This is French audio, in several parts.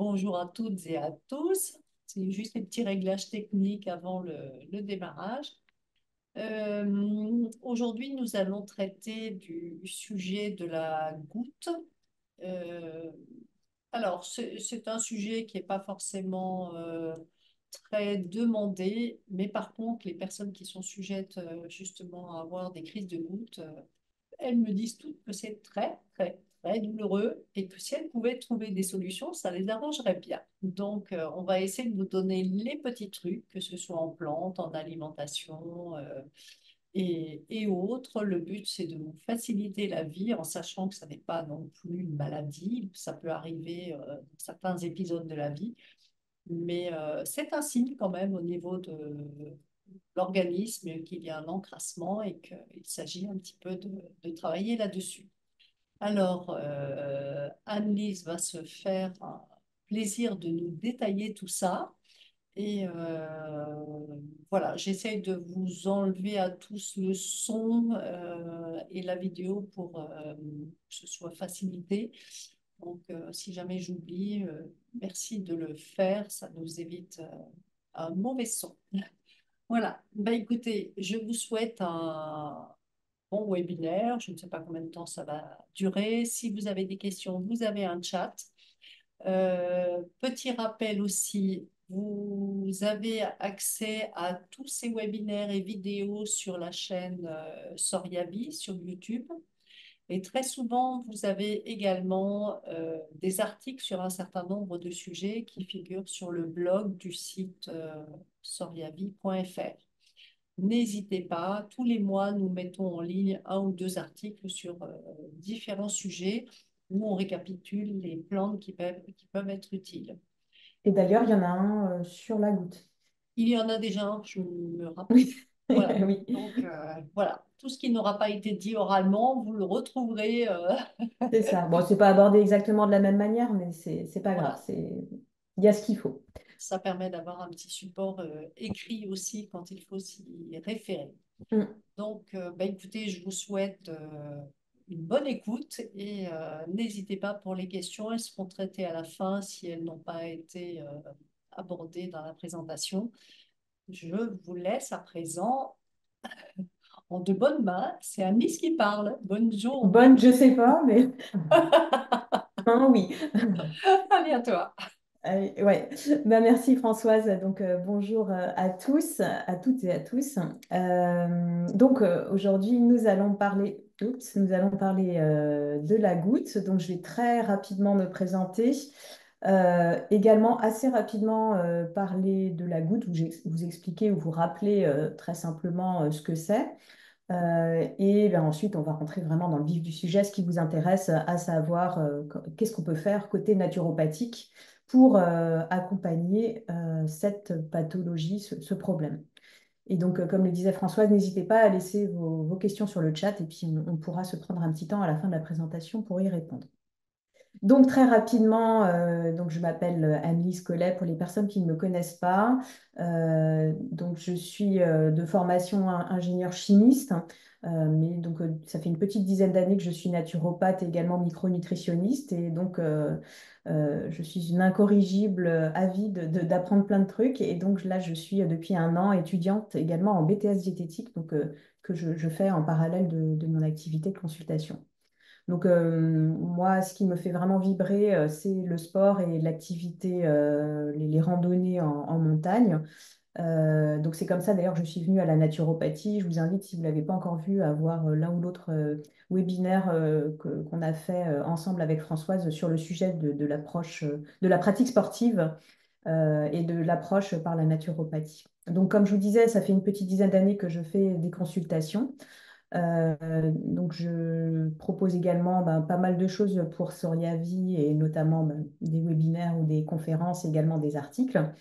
Bonjour à toutes et à tous. C'est juste les petits réglages techniques avant le démarrage. Aujourd'hui, nous allons traiter du sujet de la goutte. Euh, alors, c'est un sujet qui n'est pas forcément très demandé, mais par contre, les personnes qui sont sujettes justement à avoir des crises de goutte, elles me disent toutes que c'est très, très, très douloureux et que si elles pouvaient trouver des solutions, ça les arrangerait bien. Donc, on va essayer de vous donner les petits trucs, que ce soit en plantes, en alimentation et autres. Le but, c'est de vous faciliter la vie en sachant que ça n'est pas non plus une maladie. Ça peut arriver dans certains épisodes de la vie, mais c'est un signe quand même au niveau de l'organisme qu'il y a un encrassement et qu'il s'agit un petit peu de travailler là-dessus. Alors, Anne-Lise va se faire un plaisir de nous détailler tout ça. Et voilà, j'essaye de vous enlever à tous le son et la vidéo pour que ce soit facilité. Donc, si jamais j'oublie, merci de le faire, ça nous évite un mauvais son. Voilà, bah, écoutez, je vous souhaite un bon webinaire. Je ne sais pas combien de temps ça va durer. Si vous avez des questions, vous avez un chat. Petit rappel aussi, vous avez accès à tous ces webinaires et vidéos sur la chaîne Soriavi sur YouTube. Et très souvent, vous avez également des articles sur un certain nombre de sujets qui figurent sur le blog du site soriavi.fr. N'hésitez pas, tous les mois, nous mettons en ligne un ou deux articles sur différents sujets où on récapitule les plantes qui peuvent être utiles. Et d'ailleurs, il y en a un sur la goutte. Il y en a déjà un, je me rappelle. Oui, Voilà. oui, Donc, voilà. Tout ce qui n'aura pas été dit oralement, vous le retrouverez. c'est ça. Bon, c'est pas abordé exactement de la même manière, mais c'est pas grave. Voilà. Il y a ce qu'il faut. Ça permet d'avoir un petit support écrit aussi quand il faut s'y référer. Mm. Donc, bah, écoutez, je vous souhaite une bonne écoute et n'hésitez pas pour les questions. Elles seront traitées à la fin si elles n'ont pas été abordées dans la présentation. Je vous laisse à présent en de bonnes mains. C'est Alice qui parle. Bonjour. Bonne, je sais pas, mais hein, oui. Allez à toi. Allez, ouais. Bah, merci Françoise. Donc bonjour à tous, à toutes et à tous. Aujourd'hui nous allons parler de la goutte. Donc je vais très rapidement me présenter. Également assez rapidement parler de la goutte, vous expliquer ou vous rappeler très simplement ce que c'est. Et ben ensuite, on va rentrer vraiment dans le vif du sujet, ce qui vous intéresse, à savoir qu'est-ce qu'on peut faire côté naturopathique pour accompagner cette pathologie, ce problème. Et donc, comme le disait Françoise, n'hésitez pas à laisser vos questions sur le chat et puis on pourra se prendre un petit temps à la fin de la présentation pour y répondre. Donc très rapidement, donc je m'appelle Annelise Collet pour les personnes qui ne me connaissent pas. Donc je suis de formation ingénieur chimiste, mais donc ça fait une petite dizaine d'années que je suis naturopathe et également micronutritionniste et donc je suis une incorrigible avide d'apprendre plein de trucs et donc là je suis depuis un an étudiante également en BTS diététique donc que je fais en parallèle de mon activité de consultation. Donc, moi, ce qui me fait vraiment vibrer, c'est le sport et l'activité, les randonnées en montagne. Donc, c'est comme ça d'ailleurs que je suis venue à la naturopathie. Je vous invite, si vous ne l'avez pas encore vu, à voir l'un ou l'autre webinaire qu'on a fait ensemble avec Françoise sur le sujet de l'approche, de la pratique sportive et de l'approche par la naturopathie. Donc, comme je vous disais, ça fait une petite dizaine d'années que je fais des consultations. Donc, je propose également pas mal de choses pour Soriavi et notamment des webinaires ou des conférences, également des articles.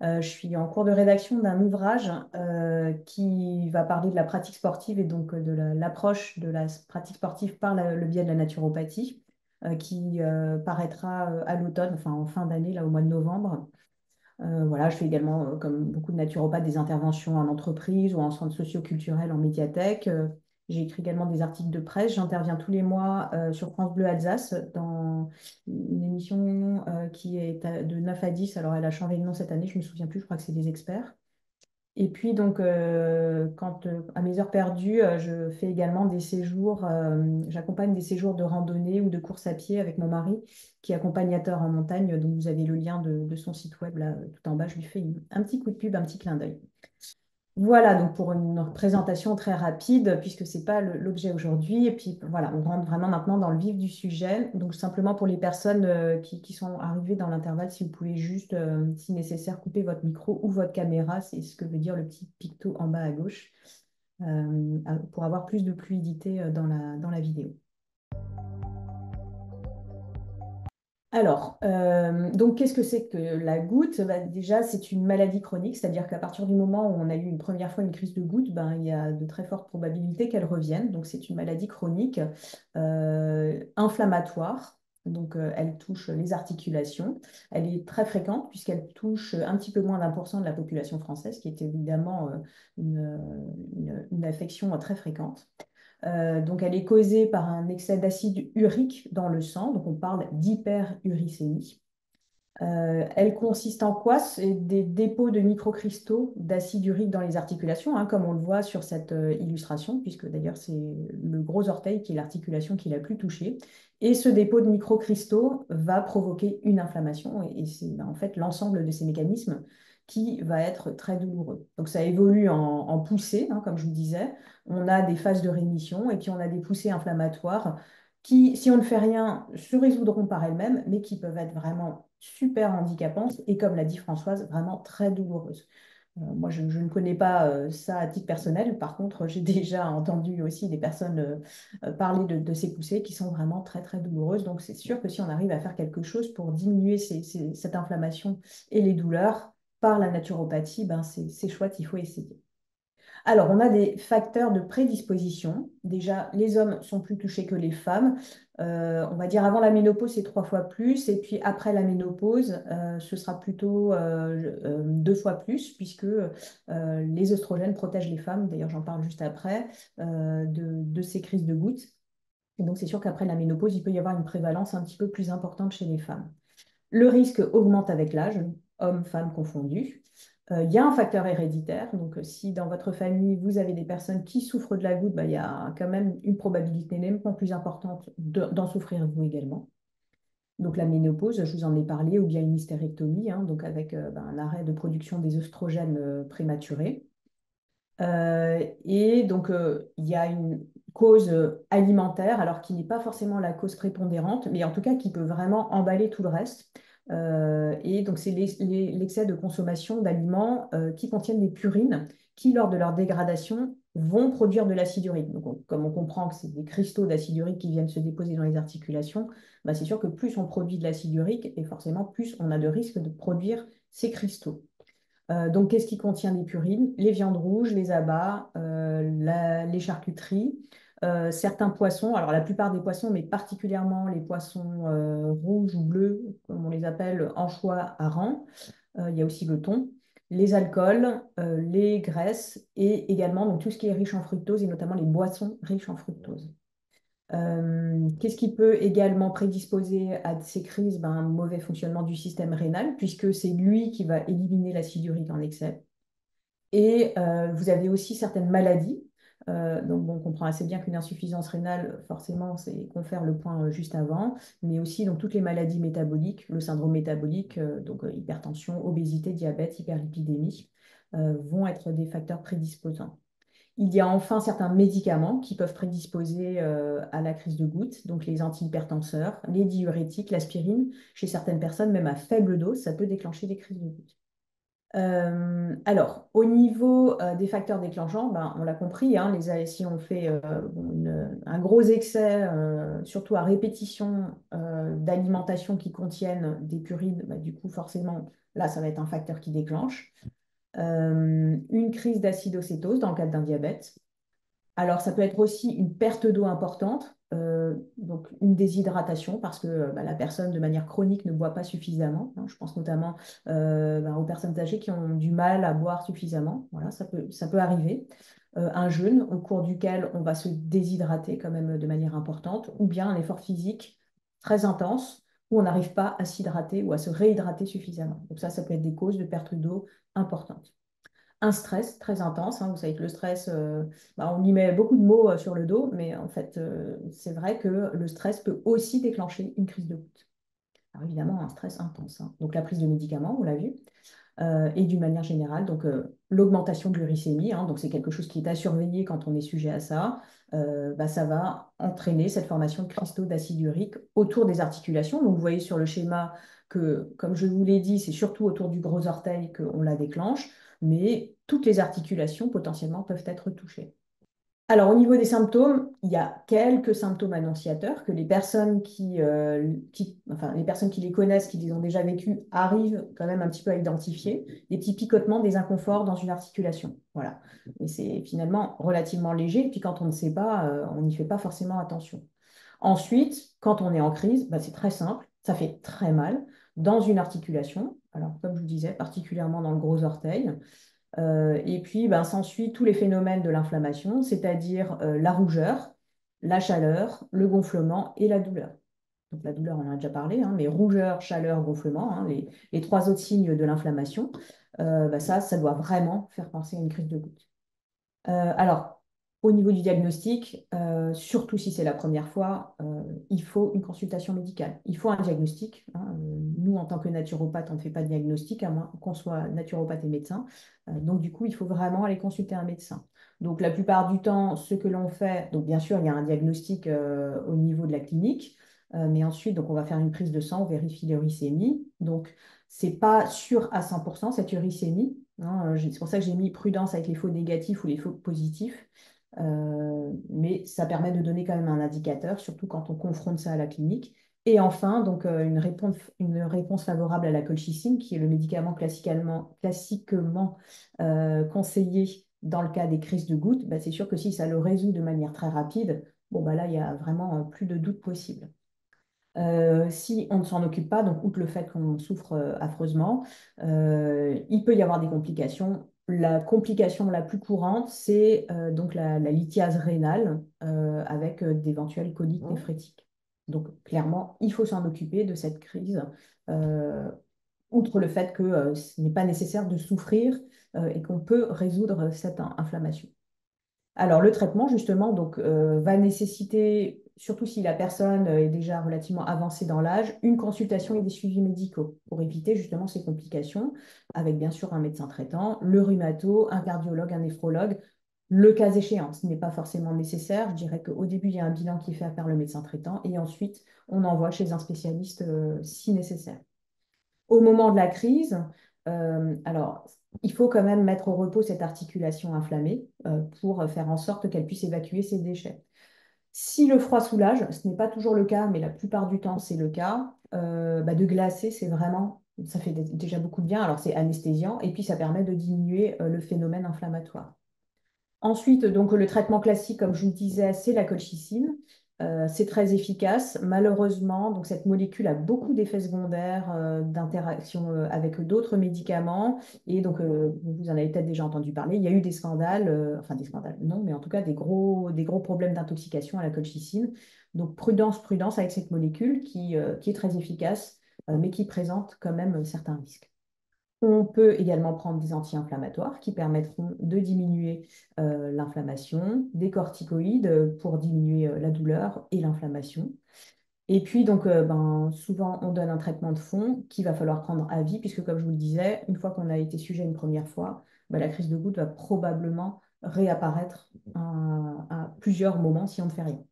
Je suis en cours de rédaction d'un ouvrage qui va parler de la pratique sportive et donc de l'approche de la pratique sportive par le biais de la naturopathie, qui paraîtra à l'automne, enfin en fin d'année, là au mois de novembre. Voilà, je fais également, comme beaucoup de naturopathes, des interventions en entreprise ou en centre socio-culturel, en médiathèque. J'ai écrit également des articles de presse. J'interviens tous les mois sur France Bleu Alsace dans une émission qui est de 9 à 10. Alors, elle a changé de nom cette année, je ne me souviens plus, je crois que c'est des experts. Et puis, donc, à mes heures perdues, je fais également des séjours, j'accompagne des séjours de randonnée ou de course à pied avec mon mari, qui est accompagnateur en montagne. Donc, vous avez le lien de son site web là, tout en bas. Je lui fais un petit coup de pub, un petit clin d'œil. Voilà, donc pour une présentation très rapide, puisque ce n'est pas l'objet aujourd'hui. Et puis voilà, on rentre vraiment maintenant dans le vif du sujet. Donc simplement pour les personnes qui sont arrivées dans l'intervalle, si vous pouvez juste, si nécessaire, couper votre micro ou votre caméra, c'est ce que veut dire le petit picto en bas à gauche, pour avoir plus de fluidité dans la vidéo. Alors, donc qu'est-ce que c'est que la goutte? Bah, déjà, c'est une maladie chronique, c'est-à-dire qu'à partir du moment où on a eu une première fois une crise de goutte, ben, il y a de très fortes probabilités qu'elle revienne. Donc, c'est une maladie chronique inflammatoire. Donc, elle touche les articulations. Elle est très fréquente puisqu'elle touche un petit peu moins d'1% de la population française, qui est évidemment une affection très fréquente. Donc, elle est causée par un excès d'acide urique dans le sang. Donc, on parle d'hyperuricémie. Elle consiste en quoi? C'est des dépôts de microcristaux d'acide urique dans les articulations, hein, comme on le voit sur cette illustration, puisque d'ailleurs, c'est le gros orteil qui est l'articulation qui est la plus touchée. Et ce dépôt de microcristaux va provoquer une inflammation. Et c'est en fait l'ensemble de ces mécanismes qui va être très douloureux. Donc ça évolue en poussée, hein, comme je vous disais. On a des phases de rémission et puis on a des poussées inflammatoires qui, si on ne fait rien, se résoudront par elles-mêmes, mais qui peuvent être vraiment super handicapantes et, comme l'a dit Françoise, vraiment très douloureuses. Moi, je ne connais pas ça à titre personnel. Par contre, j'ai déjà entendu aussi des personnes parler de ces poussées qui sont vraiment très, très douloureuses. Donc, c'est sûr que si on arrive à faire quelque chose pour diminuer cette inflammation et les douleurs par la naturopathie, ben c'est chouette, il faut essayer. Alors, on a des facteurs de prédisposition. Déjà, les hommes sont plus touchés que les femmes. On va dire avant la ménopause, c'est 3 fois plus. Et puis après la ménopause, ce sera plutôt 2 fois plus, puisque les oestrogènes protègent les femmes. D'ailleurs, j'en parle juste après, de ces crises de gouttes. Et donc, c'est sûr qu'après la ménopause, il peut y avoir une prévalence un petit peu plus importante chez les femmes. Le risque augmente avec l'âge, hommes, femmes confondus. Il y a un facteur héréditaire. Donc, si dans votre famille, vous avez des personnes qui souffrent de la goutte, bah, il y a quand même une probabilité nettement plus importante d'en souffrir vous également. Donc, la ménopause, je vous en ai parlé, ou bien une hystérectomie, hein, donc avec un arrêt de production des œstrogènes prématurés. Et donc, il y a une cause alimentaire, alors qui n'est pas forcément la cause prépondérante, mais en tout cas qui peut vraiment emballer tout le reste. Et donc, c'est l'excès de consommation d'aliments qui contiennent des purines qui, lors de leur dégradation, vont produire de l'acide urique. Donc, comme on comprend que c'est des cristaux d'acide urique qui viennent se déposer dans les articulations, bah, c'est sûr que plus on produit de l'acide urique, et forcément plus on a de risque de produire ces cristaux. Donc, qu'est-ce qui contient des purines? Les viandes rouges, les abats, les charcuteries, certains poissons, alors la plupart des poissons, mais particulièrement les poissons rouges ou bleus, comme on les appelle, anchois, harengs. Il y a aussi le thon, les alcools, les graisses et également donc, tout ce qui est riche en fructose et notamment les boissons riches en fructose. Qu'est-ce qui peut également prédisposer à ces crises? Un mauvais fonctionnement du système rénal, puisque c'est lui qui va éliminer l'acide urique en excès. Et vous avez aussi certaines maladies. Donc, bon, on comprend assez bien qu'une insuffisance rénale, forcément, c'est confère le point juste avant, mais aussi donc, toutes les maladies métaboliques, le syndrome métabolique, donc hypertension, obésité, diabète, hyperlipidémie, vont être des facteurs prédisposants. Il y a enfin certains médicaments qui peuvent prédisposer à la crise de goutte, donc les antihypertenseurs, les diurétiques, l'aspirine. Chez certaines personnes, même à faible dose, ça peut déclencher des crises de goutte. Alors, au niveau des facteurs déclenchants, on l'a compris, hein, si on fait un gros excès, surtout à répétition, d'alimentation qui contiennent des purines, du coup, forcément, là, ça va être un facteur qui déclenche. Une crise d'acidocétose dans le cadre d'un diabète. Alors, ça peut être aussi une perte d'eau importante, donc une déshydratation parce que la personne, de manière chronique, ne boit pas suffisamment, hein. Je pense notamment aux personnes âgées qui ont du mal à boire suffisamment. Voilà, ça peut arriver. un jeûne au cours duquel on va se déshydrater quand même de manière importante, ou bien un effort physique très intense où on n'arrive pas à s'hydrater ou à se réhydrater suffisamment. Donc ça peut être des causes de perte d'eau importantes. Un stress très intense, hein, vous savez que le stress, on y met beaucoup de mots sur le dos, mais en fait, c'est vrai que le stress peut aussi déclencher une crise de goutte. Alors évidemment, un stress intense, hein. Donc la prise de médicaments, on l'a vu, et d'une manière générale, donc l'augmentation de l'uricémie, hein, donc c'est quelque chose qui est à surveiller quand on est sujet à ça, ça va entraîner cette formation de cristaux d'acide urique autour des articulations. Donc vous voyez sur le schéma que, comme je vous l'ai dit, c'est surtout autour du gros orteil qu'on la déclenche, mais toutes les articulations potentiellement peuvent être touchées. Alors, au niveau des symptômes, il y a quelques symptômes annonciateurs que les personnes qui les connaissent, qui les ont déjà vécus, arrivent quand même un petit peu à identifier. Des petits picotements, des inconforts dans une articulation. Voilà. Mais c'est finalement relativement léger. Et puis quand on ne sait pas, on n'y fait pas forcément attention. Ensuite, quand on est en crise, c'est très simple. Ça fait très mal dans une articulation. Alors, comme je vous disais, particulièrement dans le gros orteil. Et puis, s'ensuit tous les phénomènes de l'inflammation, c'est-à-dire la rougeur, la chaleur, le gonflement et la douleur. Donc la douleur, on en a déjà parlé, hein, mais rougeur, chaleur, gonflement, hein, les trois autres signes de l'inflammation, ça doit vraiment faire penser à une crise de goutte. Alors, au niveau du diagnostic, surtout si c'est la première fois, il faut une consultation médicale. Il faut un diagnostic, hein. Nous, en tant que naturopathe, on ne fait pas de diagnostic, à moins qu'on soit naturopathe et médecin. Donc, du coup, il faut vraiment aller consulter un médecin. Donc, la plupart du temps, ce que l'on fait, donc bien sûr, il y a un diagnostic au niveau de la clinique, mais ensuite, donc, on va faire une prise de sang, on vérifie l'uricémie. Donc, c'est pas sûr à 100% cette uricémie, hein. C'est pour ça que j'ai mis prudence avec les faux négatifs ou les faux positifs. Mais ça permet de donner quand même un indicateur, surtout quand on confronte ça à la clinique. Et enfin, donc, une réponse favorable à la colchicine, qui est le médicament classiquement conseillé dans le cas des crises de gouttes. C'est sûr que si ça le résout de manière très rapide, bon, là, il y a vraiment plus de doute possible. Si on ne s'en occupe pas, donc outre le fait qu'on souffre affreusement, il peut y avoir des complications. La complication la plus courante, c'est donc la lithiase rénale avec d'éventuelles coliques néphrétiques. Donc clairement, il faut s'en occuper de cette crise, euh, outre le fait que ce n'est pas nécessaire de souffrir et qu'on peut résoudre cette inflammation. Alors, le traitement, justement, donc, va nécessiter, surtout si la personne est déjà relativement avancée dans l'âge, une consultation et des suivis médicaux pour éviter justement ces complications, avec bien sûr un médecin traitant, le rhumato, un cardiologue, un néphrologue, le cas échéant. Ce n'est pas forcément nécessaire. Je dirais qu'au début, il y a un bilan qui est fait par le médecin traitant et ensuite, on envoie chez un spécialiste si nécessaire. Au moment de la crise, alors, il faut quand même mettre au repos cette articulation inflammée pour faire en sorte qu'elle puisse évacuer ses déchets. Si le froid soulage, ce n'est pas toujours le cas, mais la plupart du temps c'est le cas, de glacer, c'est vraiment, ça fait déjà beaucoup de bien. Alors c'est anesthésiant et puis ça permet de diminuer le phénomène inflammatoire. Ensuite, donc, le traitement classique, comme je vous disais, c'est la colchicine. C'est très efficace. Malheureusement, donc, cette molécule a beaucoup d'effets secondaires, d'interaction avec d'autres médicaments. Et donc, vous en avez peut-être déjà entendu parler. Il y a eu des scandales, enfin des scandales, non, mais en tout cas des gros problèmes d'intoxication à la colchicine. Donc, prudence, prudence avec cette molécule qui est très efficace, mais qui présente quand même certains risques. On peut également prendre des anti-inflammatoires qui permettront de diminuer l'inflammation, des corticoïdes pour diminuer la douleur et l'inflammation. Et puis, donc, souvent, on donne un traitement de fond qu'il va falloir prendre à vie, puisque, comme je vous le disais, une fois qu'on a été sujet une première fois, la crise de goutte va probablement réapparaître à plusieurs moments si on ne fait rien.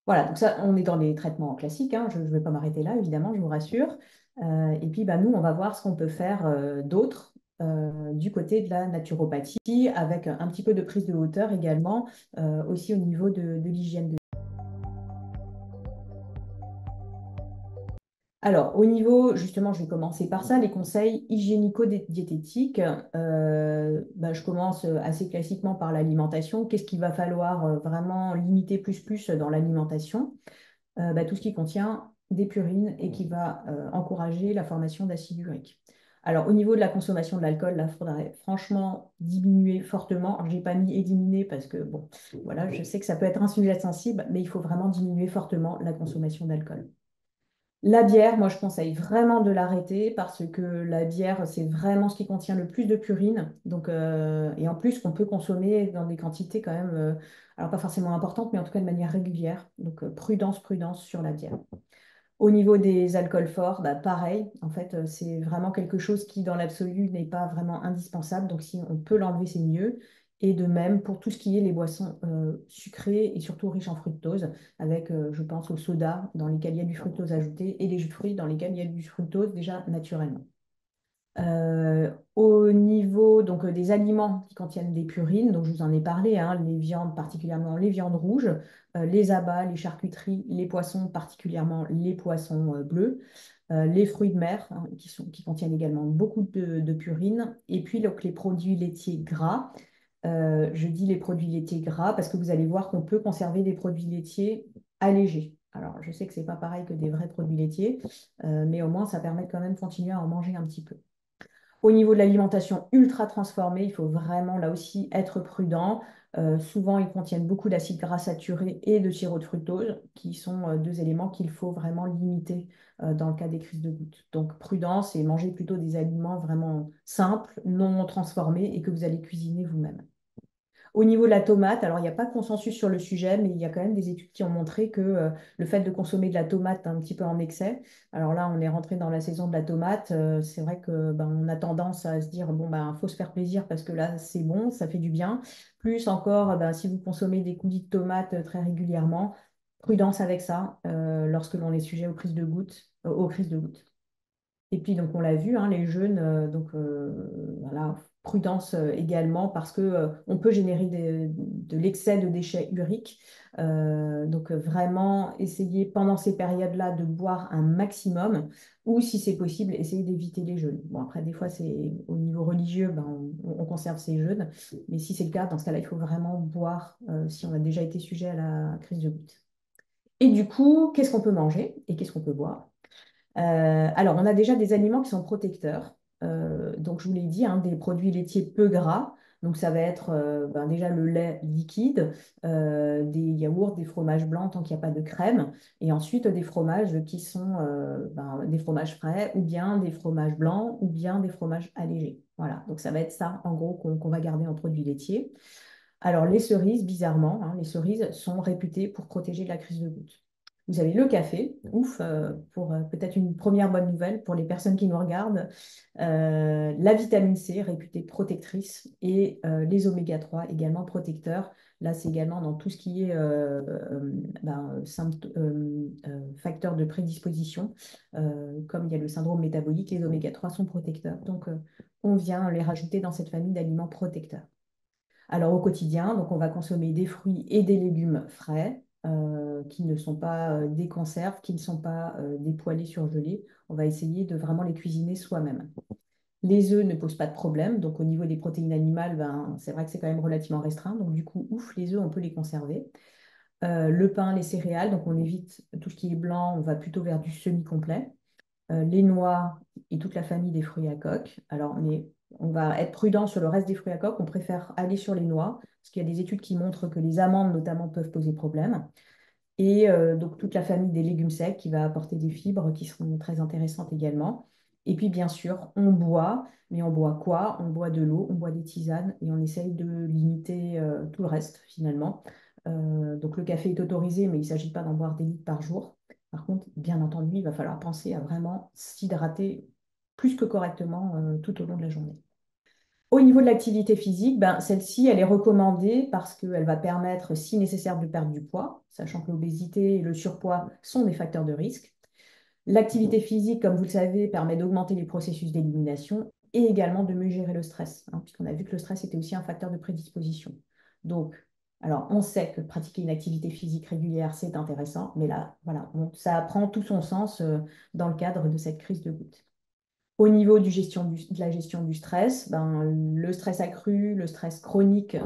Voilà, donc ça, on est dans les traitements classiques, hein. Je ne vais pas m'arrêter là, évidemment, je vous rassure. Et puis, nous, on va voir ce qu'on peut faire d'autre du côté de la naturopathie, avec un petit peu de prise de hauteur également, aussi au niveau de l'hygiène de vie. Alors, au niveau, justement, je vais commencer par ça, les conseils hygiénico-diététiques. Je commence assez classiquement par l'alimentation. Qu'est-ce qu'il va falloir vraiment limiter plus dans l'alimentation? Tout ce qui contient des purines et qui va encourager la formation d'acide urique. Alors, au niveau de la consommation de l'alcool, là, il faudrait franchement diminuer fortement. Alors, j'ai pas mis éliminer parce que, bon, voilà, je sais que ça peut être un sujet sensible, mais il faut vraiment diminuer fortement la consommation d'alcool. La bière, moi, je conseille vraiment de l'arrêter parce que la bière, c'est vraiment ce qui contient le plus de purine. Donc, et en plus, qu'on peut consommer dans des quantités quand même, alors pas forcément importantes, mais en tout cas de manière régulière. Donc, prudence, prudence sur la bière. Au niveau des alcools forts, bah, pareil. En fait, c'est vraiment quelque chose qui, dans l'absolu, n'est pas vraiment indispensable. Donc, si on peut l'enlever, c'est mieux. Et de même pour tout ce qui est les boissons sucrées et surtout riches en fructose, avec, je pense, au soda dans lesquels il y a du fructose ajouté et les jus de fruits dans lesquels il y a du fructose déjà naturellement. Au niveau donc, des aliments qui contiennent des purines, donc je vous en ai parlé, hein, les viandes, particulièrement les viandes rouges, les abats, les charcuteries, les poissons, particulièrement les poissons bleus, les fruits de mer, hein, qui contiennent également beaucoup de purines, et puis donc, les produits laitiers gras. Je dis les produits laitiers gras parce que vous allez voir qu'on peut conserver des produits laitiers allégés. Alors, je sais que ce n'est pas pareil que des vrais produits laitiers, mais au moins, ça permet quand même de continuer à en manger un petit peu. Au niveau de l'alimentation ultra transformée, il faut vraiment là aussi être prudent. Souvent, ils contiennent beaucoup d'acides gras saturés et de sirop de fructose, qui sont deux éléments qu'il faut vraiment limiter dans le cas des crises de gouttes. Donc, prudence et manger plutôt des aliments vraiment simples, non transformés et que vous allez cuisiner vous-même. Au niveau de la tomate, alors il n'y a pas de consensus sur le sujet, mais il y a quand même des études qui ont montré que le fait de consommer de la tomate un petit peu en excès, alors là on est rentré dans la saison de la tomate, c'est vrai que ben, on a tendance à se dire bon ben faut se faire plaisir parce que là c'est bon, ça fait du bien. Plus encore, ben, si vous consommez des coulis de tomates très régulièrement, prudence avec ça lorsque l'on est sujet aux crises de gouttes, aux crises de gouttes. Et puis, donc, on l'a vu, hein, les jeunes, voilà, prudence également, parce que, on peut générer de l'excès de déchets uriques. Vraiment, essayer pendant ces périodes-là de boire un maximum, ou si c'est possible, essayer d'éviter les jeûnes. Bon, après, des fois, c'est au niveau religieux, ben, on conserve ces jeûnes, mais si c'est le cas, dans ce cas-là, il faut vraiment boire si on a déjà été sujet à la crise de goutte. Et du coup, qu'est-ce qu'on peut manger et qu'est-ce qu'on peut boire? Alors, on a déjà des aliments qui sont protecteurs. Donc, je vous l'ai dit, hein, des produits laitiers peu gras. Donc, ça va être ben, déjà le lait liquide, des yaourts, des fromages blancs tant qu'il n'y a pas de crème. Et ensuite, des fromages qui sont ben, des fromages frais, ou bien des fromages blancs, ou bien des fromages allégés. Voilà, donc ça va être ça, en gros, qu'on va garder en produits laitiers. Alors, les cerises, bizarrement, hein, les cerises sont réputées pour protéger de la crise de goutte. Vous avez le café, ouf, pour peut-être une première bonne nouvelle pour les personnes qui nous regardent. La vitamine C, réputée protectrice, et les oméga 3 également protecteurs. Là, c'est également dans tout ce qui est facteurs de prédisposition. Comme il y a le syndrome métabolique, les oméga 3 sont protecteurs. Donc, on vient les rajouter dans cette famille d'aliments protecteurs. Alors au quotidien, donc on va consommer des fruits et des légumes frais qui ne sont pas des conserves, qui ne sont pas des poêlés surgelés. On va essayer de vraiment les cuisiner soi-même. Les œufs ne posent pas de problème, donc au niveau des protéines animales, ben, c'est vrai que c'est quand même relativement restreint. Donc du coup, ouf, les œufs, on peut les conserver. Le pain, les céréales, donc on évite tout ce qui est blanc, on va plutôt vers du semi-complet. Les noix et toute la famille des fruits à coque. Alors, on va être prudent sur le reste des fruits à coque. On préfère aller sur les noix, parce qu'il y a des études qui montrent que les amandes, notamment, peuvent poser problème. Et donc, toute la famille des légumes secs qui va apporter des fibres qui seront très intéressantes également. Et puis, bien sûr, on boit. Mais on boit quoi? On boit de l'eau, on boit des tisanes et on essaye de limiter tout le reste, finalement. Donc, le café est autorisé, mais il ne s'agit pas d'en boire des litres par jour. Par contre, bien entendu, il va falloir penser à vraiment s'hydrater plus que correctement tout au long de la journée. Au niveau de l'activité physique, ben, celle-ci, elle est recommandée parce qu'elle va permettre, si nécessaire, de perdre du poids, sachant que l'obésité et le surpoids sont des facteurs de risque. L'activité physique, comme vous le savez, permet d'augmenter les processus d'élimination et également de mieux gérer le stress, hein, puisqu'on a vu que le stress était aussi un facteur de prédisposition. Donc, alors, on sait que pratiquer une activité physique régulière, c'est intéressant, mais là, voilà, ça prend tout son sens dans le cadre de cette crise de goutte. Au niveau de la gestion du stress, ben, le stress accru, le stress chronique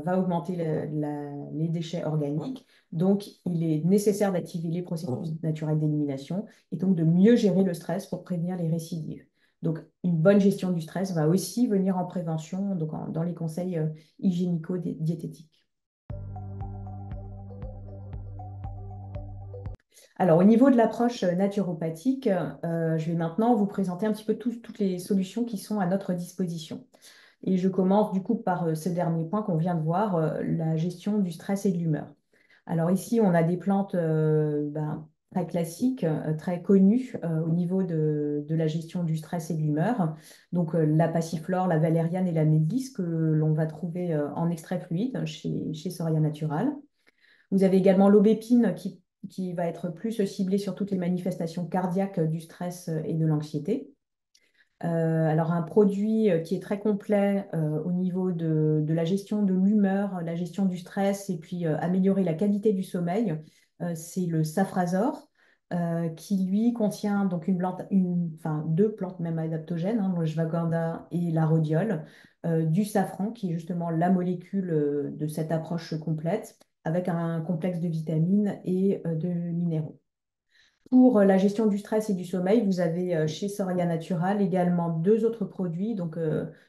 va augmenter les déchets organiques. Donc, il est nécessaire d'activer les processus naturels d'élimination et donc de mieux gérer le stress pour prévenir les récidives. Donc, une bonne gestion du stress va aussi venir en prévention, donc dans les conseils hygiénico-diététiques. Alors, au niveau de l'approche naturopathique, je vais maintenant vous présenter un petit peu toutes les solutions qui sont à notre disposition. Et je commence du coup par ce dernier point qu'on vient de voir, la gestion du stress et de l'humeur. Alors ici, on a des plantes très classiques, très connues au niveau de la gestion du stress et de l'humeur. Donc la passiflore, la valériane et la mélisse que l'on va trouver en extrait fluide chez Soria Natural. Vous avez également l'aubépine qui va être plus ciblée sur toutes les manifestations cardiaques du stress et de l'anxiété. Alors, un produit qui est très complet au niveau de la gestion de l'humeur, la gestion du stress et puis améliorer la qualité du sommeil, c'est le Safrazor qui, lui, contient donc enfin, deux plantes même adaptogènes, hein, le Ashwagandha et la rhodiole, du safran qui est justement la molécule de cette approche complète avec un complexe de vitamines et de minéraux. Pour la gestion du stress et du sommeil, vous avez chez Soria Natural également deux autres produits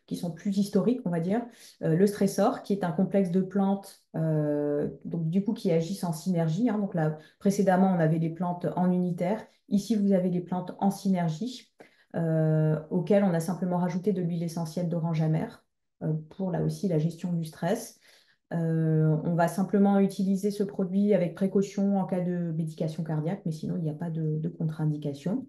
qui sont plus historiques, on va dire. Le Stressor, qui est un complexe de plantes donc, du coup, qui agissent en synergie, hein. Donc là, précédemment, on avait les plantes en unitaire. Ici, vous avez les plantes en synergie, auxquelles on a simplement rajouté de l'huile essentielle d'orange amère pour là aussi la gestion du stress. On va simplement utiliser ce produit avec précaution en cas de médication cardiaque, mais sinon, il n'y a pas de contre-indication.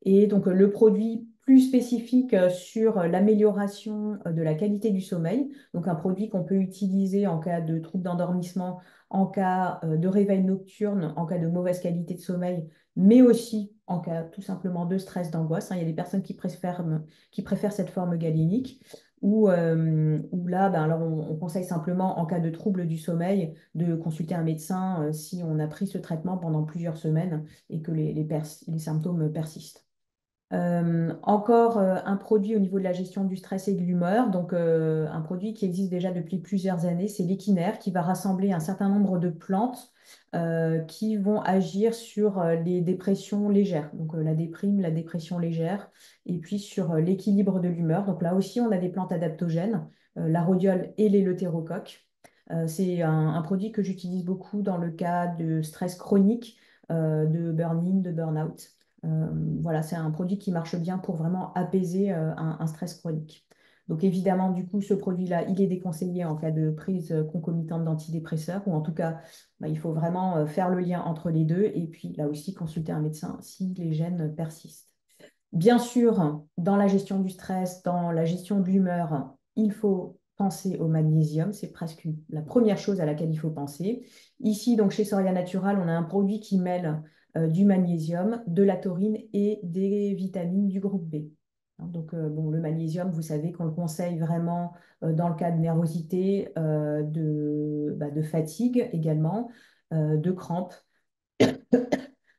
Et donc, le produit plus spécifique sur l'amélioration de la qualité du sommeil, donc un produit qu'on peut utiliser en cas de troubles d'endormissement, en cas de réveil nocturne, en cas de mauvaise qualité de sommeil, mais aussi en cas tout simplement de stress, d'angoisse, hein. Il y a des personnes qui préfèrent cette forme galénique, où là, ben, alors on conseille simplement, en cas de trouble du sommeil, de consulter un médecin si on a pris ce traitement pendant plusieurs semaines et que les symptômes persistent. Encore un produit au niveau de la gestion du stress et de l'humeur, donc un produit qui existe déjà depuis plusieurs années, c'est l'équinaire qui va rassembler un certain nombre de plantes qui vont agir sur les dépressions légères, donc la déprime, la dépression légère, et puis sur l'équilibre de l'humeur. Donc là aussi, on a des plantes adaptogènes, la rhodiole et l'éleutérocoque. C'est un produit que j'utilise beaucoup dans le cas de stress chronique, de burn-in, de burn-out. Euh, voilà, c'est un produit qui marche bien pour vraiment apaiser un stress chronique. Donc évidemment, du coup, ce produit-là, il est déconseillé en cas de prise concomitante d'antidépresseurs, ou en tout cas, bah, il faut vraiment faire le lien entre les deux, et puis là aussi, consulter un médecin si les gènes persistent. Bien sûr, dans la gestion du stress, dans la gestion de l'humeur, il faut penser au magnésium. C'est presque la première chose à laquelle il faut penser. Ici, donc chez Soria Natural, on a un produit qui mêle du magnésium, de la taurine et des vitamines du groupe B. Hein. Donc, bon, le magnésium, vous savez qu'on le conseille vraiment dans le cas de nervosité, de fatigue également, de crampes.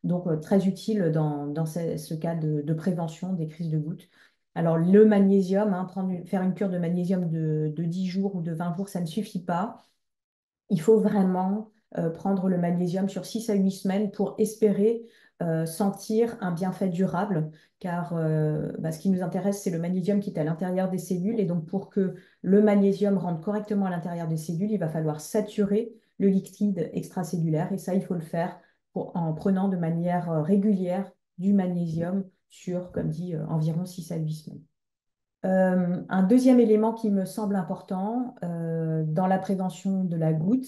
Donc, très utile dans ce cas de prévention des crises de gouttes. Alors, le magnésium, hein, faire une cure de magnésium de 10 jours ou de 20 jours, ça ne suffit pas. Il faut vraiment prendre le magnésium sur 6 à 8 semaines pour espérer sentir un bienfait durable, car ce qui nous intéresse, c'est le magnésium qui est à l'intérieur des cellules. Et donc, pour que le magnésium rentre correctement à l'intérieur des cellules, il va falloir saturer le liquide extracellulaire. Et ça, il faut le faire en prenant de manière régulière du magnésium sur, comme dit, environ 6 à 8 semaines. Un deuxième élément qui me semble important dans la prévention de la goutte,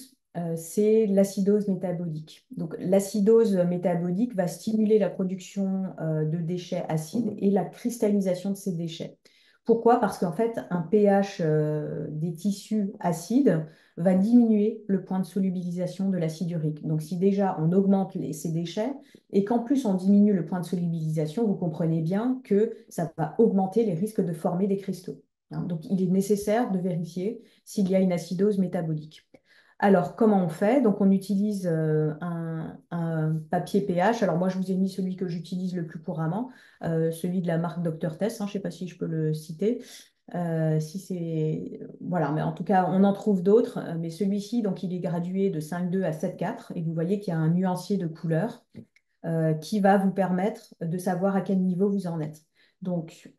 c'est l'acidose métabolique. Donc, l'acidose métabolique va stimuler la production de déchets acides et la cristallisation de ces déchets. Pourquoi? Parce qu'en fait, un pH des tissus acides va diminuer le point de solubilisation de l'acide urique. Donc, si déjà on augmente ces déchets, et qu'en plus on diminue le point de solubilisation, vous comprenez bien que ça va augmenter les risques de former des cristaux. Hein. Donc, il est nécessaire de vérifier s'il y a une acidose métabolique. Alors, comment on fait? Donc, on utilise un papier pH. Alors, moi, je vous ai mis celui que j'utilise le plus couramment, celui de la marque Dr Tess, hein, je ne sais pas si je peux le citer. Si c'est... Voilà, mais en tout cas, on en trouve d'autres. Mais celui-ci, donc, il est gradué de 5,2 à 7,4. Et vous voyez qu'il y a un nuancier de couleur qui va vous permettre de savoir à quel niveau vous en êtes. Donc,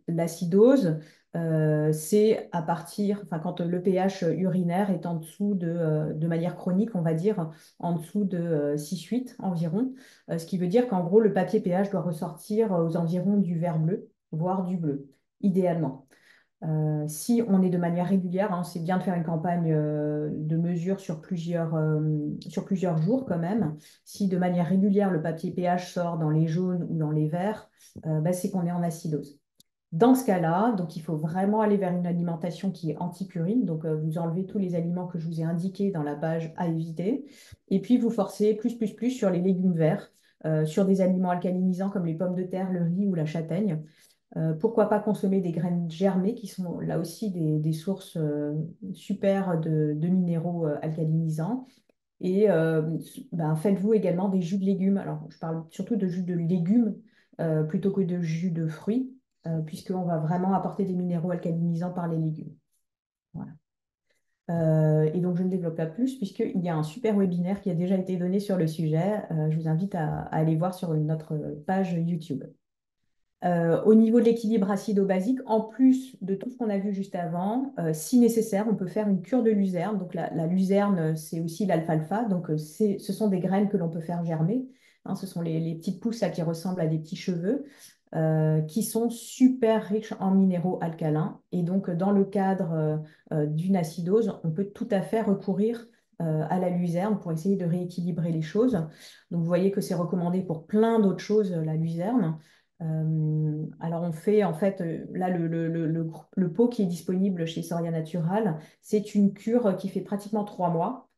l'acidose, c'est à partir, enfin, quand le pH urinaire est en dessous de manière chronique, on va dire, en dessous de 6,8 environ, ce qui veut dire qu'en gros, le papier pH doit ressortir aux environs du vert bleu, voire du bleu, idéalement. Si on est de manière régulière, hein, c'est bien de faire une campagne de mesure sur plusieurs jours quand même. Si de manière régulière, le papier pH sort dans les jaunes ou dans les verts, bah, c'est qu'on est en acidose. Dans ce cas-là, donc il faut vraiment aller vers une alimentation qui est antipurine. Donc, vous enlevez tous les aliments que je vous ai indiqués dans la page à éviter. Et puis, vous forcez plus sur les légumes verts, sur des aliments alcalinisants comme les pommes de terre, le riz ou la châtaigne. Pourquoi pas consommer des graines germées qui sont là aussi des sources super de minéraux alcalinisants. Et ben, faites-vous également des jus de légumes. Alors, je parle surtout de jus de légumes plutôt que de jus de fruits, puisqu'on va vraiment apporter des minéraux alcalinisants par les légumes. Voilà. Et donc, je ne développe pas plus, puisqu'il y a un super webinaire qui a déjà été donné sur le sujet. Je vous invite à aller voir sur notre page YouTube. Au niveau de l'équilibre acido-basique, en plus de tout ce qu'on a vu juste avant, si nécessaire, on peut faire une cure de luzerne. Donc la luzerne, c'est aussi l'alfalfa. Donc ce sont des graines que l'on peut faire germer. Hein, ce sont les petites pousses là, qui ressemblent à des petits cheveux, qui sont super riches en minéraux alcalins. Et donc dans le cadre d'une acidose, on peut tout à fait recourir à la luzerne pour essayer de rééquilibrer les choses. Donc vous voyez que c'est recommandé pour plein d'autres choses, la luzerne. Alors on fait en fait là le pot qui est disponible chez Soria Natural, c'est une cure qui fait pratiquement 3 mois.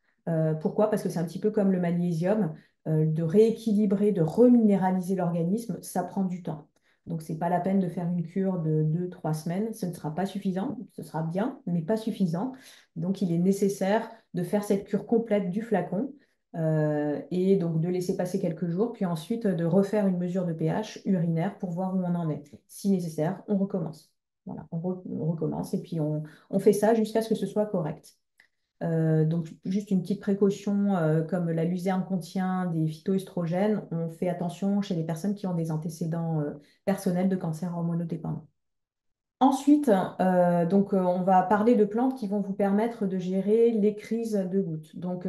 Pourquoi? Parce que c'est un petit peu comme le magnésium, de rééquilibrer, de reminéraliser l'organisme, ça prend du temps. Donc c'est pas la peine de faire une cure de 2, 3 semaines, ce ne sera pas suffisant, ce sera bien, mais pas suffisant. Donc il est nécessaire de faire cette cure complète du flacon et donc de laisser passer quelques jours, puis ensuite de refaire une mesure de pH urinaire pour voir où on en est. Si nécessaire, on recommence. Voilà, on recommence et puis on fait ça jusqu'à ce que ce soit correct. Donc, juste une petite précaution, comme la luzerne contient des phytoestrogènes, on fait attention chez les personnes qui ont des antécédents personnels de cancer hormonodépendant. Ensuite, on va parler de plantes qui vont vous permettre de gérer les crises de gouttes. Donc,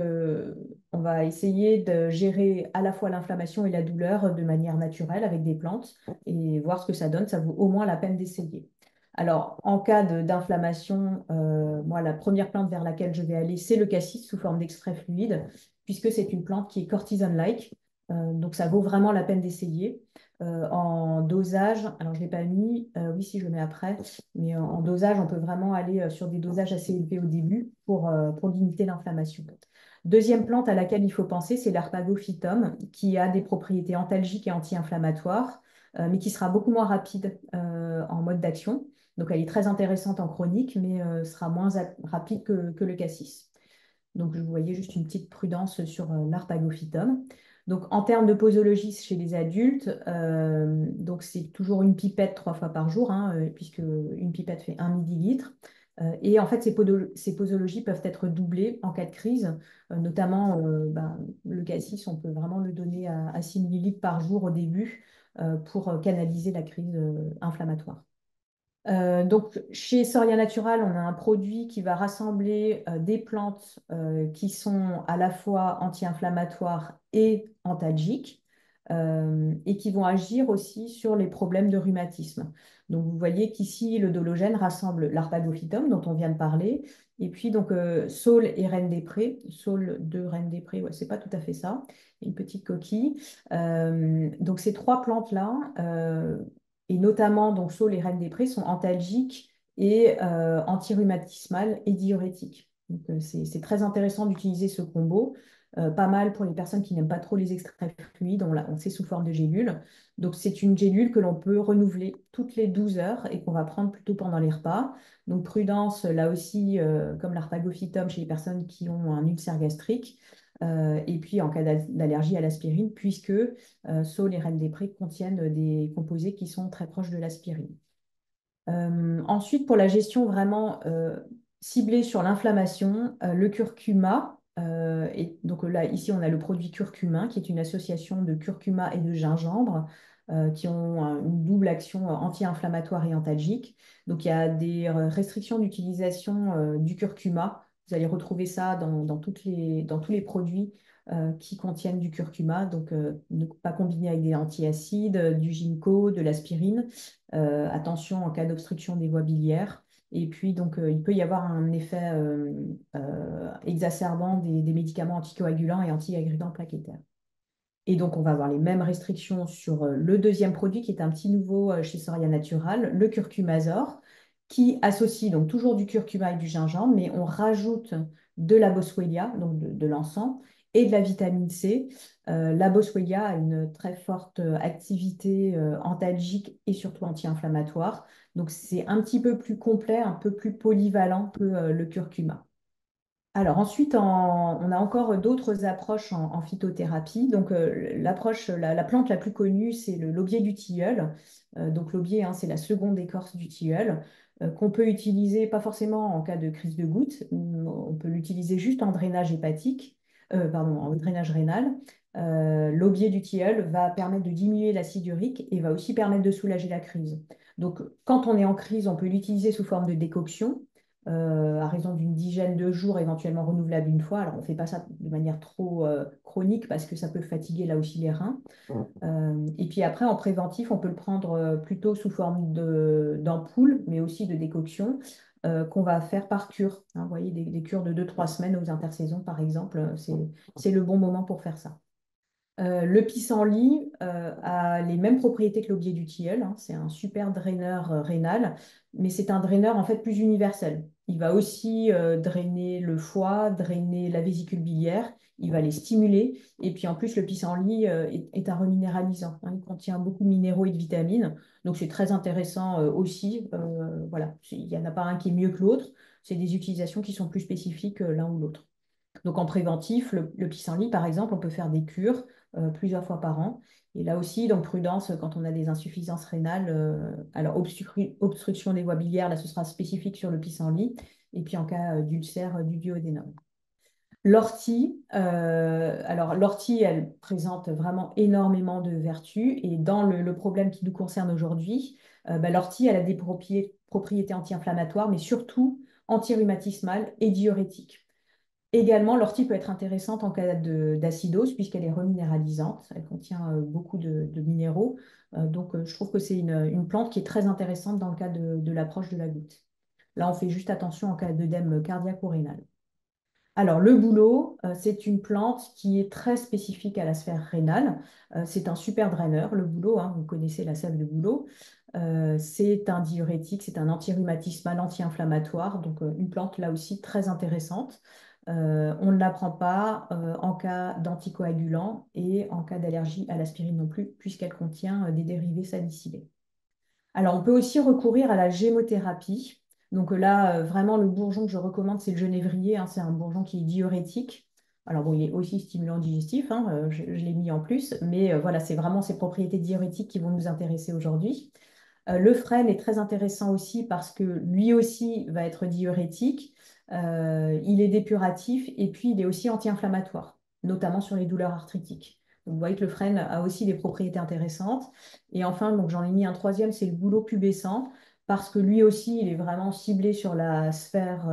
on va essayer de gérer à la fois l'inflammation et la douleur de manière naturelle avec des plantes et voir ce que ça donne. Ça vaut au moins la peine d'essayer. Alors, en cas d'inflammation, moi, la première plante vers laquelle je vais aller, c'est le cassis sous forme d'extrait fluide, puisque c'est une plante qui est cortisone-like. Donc, ça vaut vraiment la peine d'essayer en dosage. Alors, je ne l'ai pas mis, oui, si je le mets après, mais en dosage, on peut vraiment aller sur des dosages assez élevés au début pour limiter l'inflammation. Deuxième plante à laquelle il faut penser, c'est l'Arpagophytum, qui a des propriétés antalgiques et anti-inflammatoires, mais qui sera beaucoup moins rapide en mode d'action. Donc, elle est très intéressante en chronique, mais sera moins rapide que le cassis. Donc, vous voyez juste une petite prudence sur l'Arpagophytum. Donc, en termes de posologie chez les adultes, donc c'est toujours une pipette 3 fois par jour, hein, puisque une pipette fait 1 millilitre. Et en fait, ces posologies peuvent être doublées en cas de crise, notamment le cassis, on peut vraiment le donner à 6 millilitres par jour au début pour canaliser la crise inflammatoire. Donc, chez Soria Natural, on a un produit qui va rassembler des plantes qui sont à la fois anti-inflammatoires et antalgiques et qui vont agir aussi sur les problèmes de rhumatisme. Donc, vous voyez qu'ici, le dologène rassemble l'Arpagophytum dont on vient de parler, et puis donc saule et reine des prés. Saule de reine des prés, ouais, c'est pas tout à fait ça, une petite coquille. Donc, ces trois plantes-là et notamment donc saule et reine des prés, sont antalgiques et antirhumatismales et diurétiques. Donc, c'est très intéressant d'utiliser ce combo. Pas mal pour les personnes qui n'aiment pas trop les extraits fluides, on sait sous forme de gélule. Donc, c'est une gélule que l'on peut renouveler toutes les 12 heures et qu'on va prendre plutôt pendant les repas. Donc, prudence, là aussi, comme l'arpagophytum chez les personnes qui ont un ulcère gastrique. Et puis, en cas d'allergie à l'aspirine, puisque saule et reine des prés contiennent des composés qui sont très proches de l'aspirine. Ensuite, pour la gestion vraiment ciblée sur l'inflammation, le curcuma, et donc là, ici, on a le produit curcumin, qui est une association de curcuma et de gingembre. qui ont une double action anti-inflammatoire et antalgique. Donc, il y a des restrictions d'utilisation du curcuma. Vous allez retrouver ça dans tous les produits qui contiennent du curcuma. Donc, ne pas combiner avec des antiacides, du ginkgo, de l'aspirine. Attention en cas d'obstruction des voies biliaires. Et puis, donc, il peut y avoir un effet exacerbant des médicaments anticoagulants et anti-agrégants plaquettaires. Et donc, on va avoir les mêmes restrictions sur le deuxième produit, qui est un petit nouveau chez Soria Natural, le curcumazole, qui associe donc toujours du curcuma et du gingembre, mais on rajoute de la boswellia, donc de l'encens, et de la vitamine C. La boswellia a une très forte activité antalgique et surtout anti-inflammatoire. Donc, c'est un petit peu plus complet, un peu plus polyvalent que le curcuma. Alors ensuite, on a encore d'autres approches en phytothérapie. Donc la plante la plus connue, c'est le l'aubier du tilleul. Donc l'aubier, hein, c'est la seconde écorce du tilleul, qu'on peut utiliser pas forcément en cas de crise de goutte. On peut l'utiliser juste en drainage hépatique, pardon, en drainage rénal. L'aubier du tilleul va permettre de diminuer l'acide urique et va aussi permettre de soulager la crise. Donc quand on est en crise, on peut l'utiliser sous forme de décoction à raison d'une dizaine de jours, éventuellement renouvelable une fois. Alors, on ne fait pas ça de manière trop chronique parce que ça peut fatiguer là aussi les reins. Et puis après, en préventif, on peut le prendre plutôt sous forme d'ampoule, mais aussi de décoction, qu'on va faire par cure. Hein, vous voyez, des cures de 2 3 semaines aux intersaisons, par exemple, c'est le bon moment pour faire ça. Le pissenlit a les mêmes propriétés que l'aubier du tilleul, hein. C'est un super draineur rénal, mais c'est un draineur en fait plus universel. Il va aussi drainer le foie, drainer la vésicule biliaire, il va les stimuler. Et puis en plus, le pissenlit est un reminéralisant, hein. Il contient beaucoup de minéraux et de vitamines, donc c'est très intéressant aussi. Voilà, il n'y en a pas un qui est mieux que l'autre. C'est des utilisations qui sont plus spécifiques l'un ou l'autre. Donc en préventif, le pissenlit, par exemple, on peut faire des cures plusieurs fois par an. Et là aussi, donc prudence quand on a des insuffisances rénales. Alors obstruction des voies biliaires, là ce sera spécifique sur le pissenlit. Et puis en cas d'ulcère, du duodénum. L'ortie, alors l'ortie, elle présente vraiment énormément de vertus. Et dans le problème qui nous concerne aujourd'hui, l'ortie, elle a des propriétés anti-inflammatoires, mais surtout anti-rhumatismales et diurétiques. Également, l'ortie peut être intéressante en cas d'acidose puisqu'elle est reminéralisante. Elle contient beaucoup de minéraux. Donc, je trouve que c'est une plante qui est très intéressante dans le cas de l'approche de la goutte. Là, on fait juste attention en cas d'œdème cardiaque ou rénal. Alors, le bouleau, c'est une plante qui est très spécifique à la sphère rénale. C'est un super draineur, le bouleau, hein, vous connaissez la sève de bouleau. C'est un diurétique, c'est un antirhumatismal, anti-inflammatoire, donc une plante là aussi très intéressante. On ne la prend pas en cas d'anticoagulant et en cas d'allergie à l'aspirine non plus, puisqu'elle contient des dérivés salicylés. Alors, on peut aussi recourir à la gémothérapie. Donc là, vraiment, le bourgeon que je recommande, c'est le genévrier, hein. C'est un bourgeon qui est diurétique. Alors bon, il est aussi stimulant digestif, hein, je l'ai mis en plus, mais voilà, c'est vraiment ces propriétés diurétiques qui vont nous intéresser aujourd'hui. Le frêne est très intéressant aussi parce que lui aussi va être diurétique, il est dépuratif et puis il est aussi anti-inflammatoire, notamment sur les douleurs arthritiques. Donc, vous voyez que le frêne a aussi des propriétés intéressantes. Et enfin, donc j'en ai mis un troisième, c'est le bouleau pubescent, parce que lui aussi, il est vraiment ciblé sur la sphère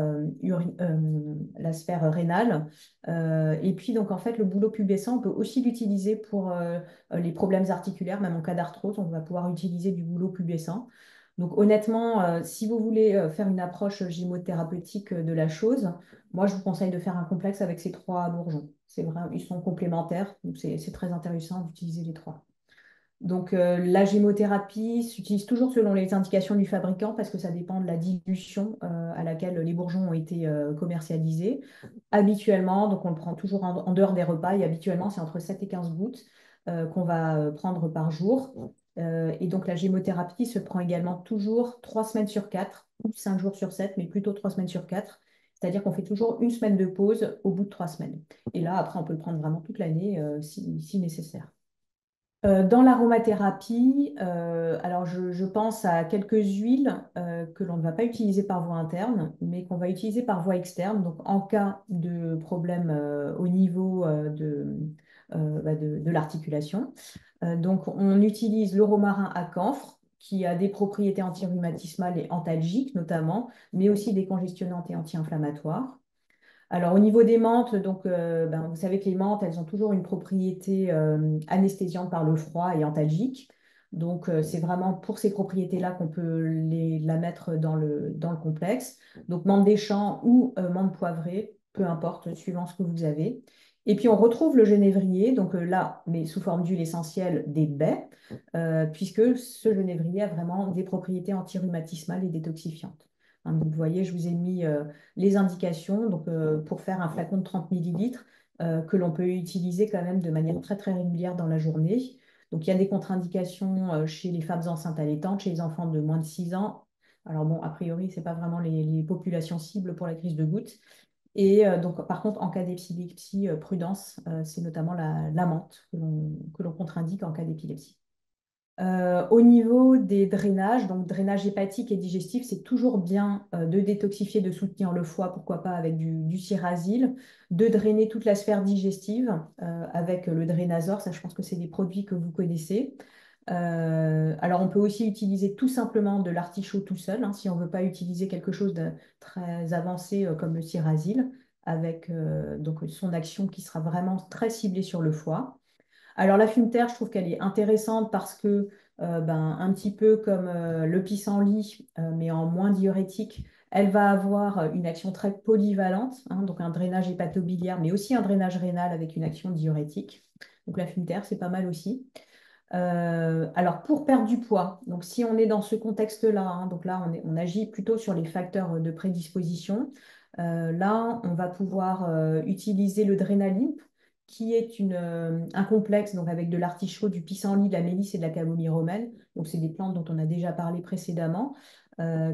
rénale. Et puis, donc en fait, le bouleau pubescent, on peut aussi l'utiliser pour les problèmes articulaires, même en cas d'arthrose, on va pouvoir utiliser du bouleau pubescent. Donc honnêtement, si vous voulez faire une approche gymothérapeutique de la chose, moi je vous conseille de faire un complexe avec ces trois bourgeons. C'est vrai, ils sont complémentaires, donc c'est très intéressant d'utiliser les trois. Donc la gymothérapie s'utilise toujours selon les indications du fabricant parce que ça dépend de la dilution à laquelle les bourgeons ont été commercialisés. Habituellement, donc on le prend toujours en dehors des repas et habituellement c'est entre 7 et 15 gouttes qu'on va prendre par jour. Et donc la gymothérapie se prend également toujours 3 semaines sur 4 ou 5 jours sur 7, mais plutôt 3 semaines sur 4. C'est-à-dire qu'on fait toujours une semaine de pause au bout de 3 semaines. Et là, après, on peut le prendre vraiment toute l'année si nécessaire. Dans l'aromathérapie, alors je pense à quelques huiles que l'on ne va pas utiliser par voie interne, mais qu'on va utiliser par voie externe. Donc, en cas de problème au niveau de l'articulation. Donc, on utilise le romarin à camphre, qui a des propriétés antirhumatismales et antalgiques notamment, mais aussi décongestionnantes et anti-inflammatoires. Alors, au niveau des menthes, donc, vous savez que les menthes, elles ont toujours une propriété anesthésiante par le froid et antalgique. Donc, c'est vraiment pour ces propriétés-là qu'on peut la mettre dans le complexe. Donc, menthe des champs ou menthe poivrée, peu importe, suivant ce que vous avez. Et puis, on retrouve le genévrier, donc là, mais sous forme d'huile essentielle des baies, puisque ce genévrier a vraiment des propriétés antirhumatismales et détoxifiantes. Hein, donc, vous voyez, je vous ai mis les indications donc, pour faire un flacon de 30 millilitres que l'on peut utiliser quand même de manière très très régulière dans la journée. Donc il y a des contre-indications chez les femmes enceintes allaitantes, chez les enfants de moins de 6 ans. Alors bon, a priori, ce n'est pas vraiment les populations cibles pour la crise de goutte. Et donc par contre, en cas d'épilepsie, prudence, c'est notamment la menthe que l'on contre-indique en cas d'épilepsie. Au niveau des drainages, donc drainage hépatique et digestif, c'est toujours bien de détoxifier, de soutenir le foie, pourquoi pas avec du Cyrrazil, de drainer toute la sphère digestive avec le Drainazor, ça je pense que c'est des produits que vous connaissez. Alors on peut aussi utiliser tout simplement de l'artichaut tout seul, hein, si on ne veut pas utiliser quelque chose de très avancé comme le Cyrrazil, avec donc son action qui sera vraiment très ciblée sur le foie. Alors la fumeterre, je trouve qu'elle est intéressante parce que, un petit peu comme le pissenlit, mais en moins diurétique, elle va avoir une action très polyvalente, hein, donc un drainage hépatobiliaire, mais aussi un drainage rénal avec une action diurétique. Donc la fumeterre, c'est pas mal aussi. Alors pour perdre du poids, donc si on est dans ce contexte-là, hein, donc là on agit plutôt sur les facteurs de prédisposition. Là, on va pouvoir utiliser le Drainalimp, qui est un complexe donc avec de l'artichaut, du pissenlit, de la mélisse et de la camomille romaine. Donc c'est des plantes dont on a déjà parlé précédemment,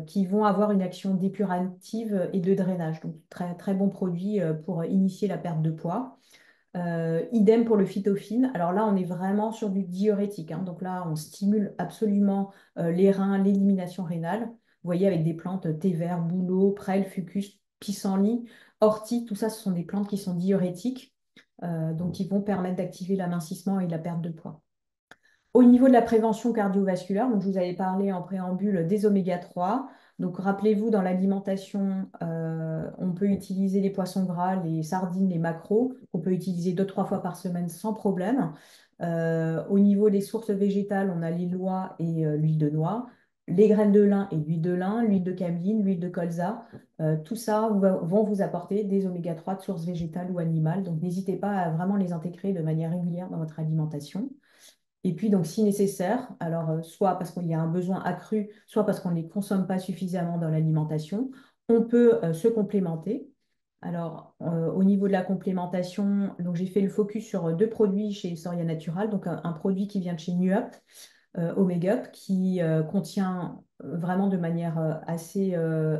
qui vont avoir une action dépurative et de drainage. Donc très très bon produit pour initier la perte de poids. Idem pour le phytophine. Alors là, on est vraiment sur du diurétique, hein. Donc là, on stimule absolument les reins, l'élimination rénale. Vous voyez, avec des plantes thé vert, bouleau, prêle, fucus, pissenlit, ortie, tout ça, ce sont des plantes qui sont diurétiques, donc qui vont permettre d'activer l'amincissement et la perte de poids. Au niveau de la prévention cardiovasculaire, donc je vous avais parlé en préambule des oméga 3. Donc rappelez-vous, dans l'alimentation, on peut utiliser les poissons gras, les sardines, les maquereaux, qu'on peut utiliser 2, 3 fois par semaine sans problème. Au niveau des sources végétales, on a les noix et l'huile de noix, les graines de lin et l'huile de cameline, l'huile de colza. Tout ça vont vous apporter des oméga 3 de source végétale ou animale. Donc n'hésitez pas à vraiment les intégrer de manière régulière dans votre alimentation. Et puis, donc, si nécessaire, alors soit parce qu'il y a un besoin accru, soit parce qu'on ne les consomme pas suffisamment dans l'alimentation, on peut se complémenter. Alors, au niveau de la complémentation, donc j'ai fait le focus sur 2 produits chez Soria Natural. Donc, un produit qui vient de chez NuUp, Omegup, qui contient vraiment de manière assez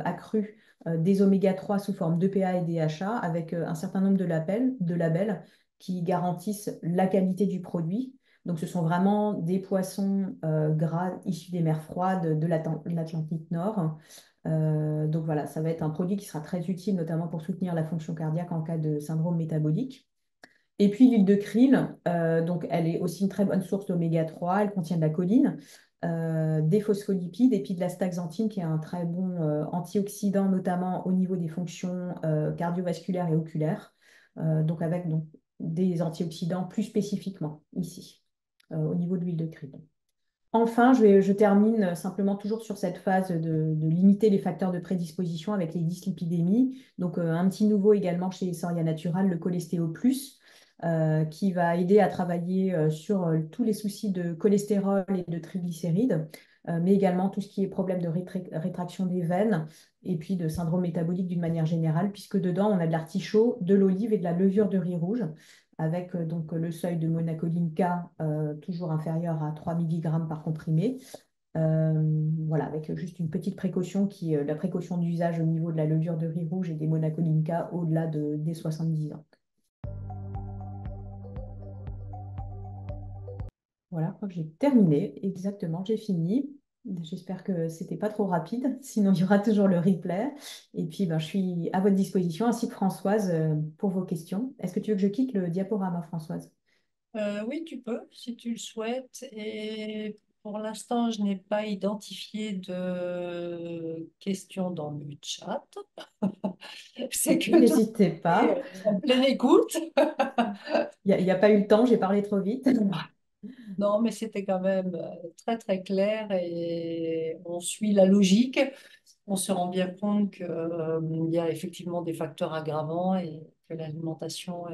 accrue des oméga 3 sous forme d'EPA et DHA, avec un certain nombre de labels qui garantissent la qualité du produit. Donc, ce sont vraiment des poissons gras issus des mers froides de l'Atlantique Nord. Donc voilà, ça va être un produit qui sera très utile, notamment pour soutenir la fonction cardiaque en cas de syndrome métabolique. Et puis l'huile de krill, donc elle est aussi une très bonne source d'oméga 3. Elle contient de la choline, des phospholipides et puis de la staxanthine, qui est un très bon antioxydant, notamment au niveau des fonctions cardiovasculaires et oculaires. Donc avec des antioxydants plus spécifiquement ici au niveau de l'huile de krill. Enfin, je termine simplement toujours sur cette phase de limiter les facteurs de prédisposition avec les dyslipidémies. Donc, un petit nouveau également chez Soria Natural, le cholestéo plus, qui va aider à travailler sur tous les soucis de cholestérol et de triglycérides, mais également tout ce qui est problème de rétraction des veines et puis de syndrome métabolique d'une manière générale, puisque dedans, on a de l'artichaut, de l'olive et de la levure de riz rouge avec donc le seuil de monacoline K toujours inférieur à 3 mg par comprimé. Voilà, avec juste une petite précaution qui est la précaution d'usage au niveau de la levure de riz rouge et des monacolines K au-delà des 70 ans. Voilà, je crois que j'ai terminé. Exactement, j'ai fini. J'espère que c'était pas trop rapide, sinon il y aura toujours le replay. Et puis, je suis à votre disposition, ainsi que Françoise, pour vos questions. Est-ce que tu veux que je quitte le diaporama, Françoise? Oui, tu peux, si tu le souhaites. Et pour l'instant, je n'ai pas identifié de questions dans le chat. C'est Ok, que tout n'hésitez est pas. en pleine écoute. Il y a pas eu le temps, j'ai parlé trop vite. Non, mais c'était quand même très, très clair et on suit la logique. On se rend bien compte qu'il y a effectivement des facteurs aggravants et que l'alimentation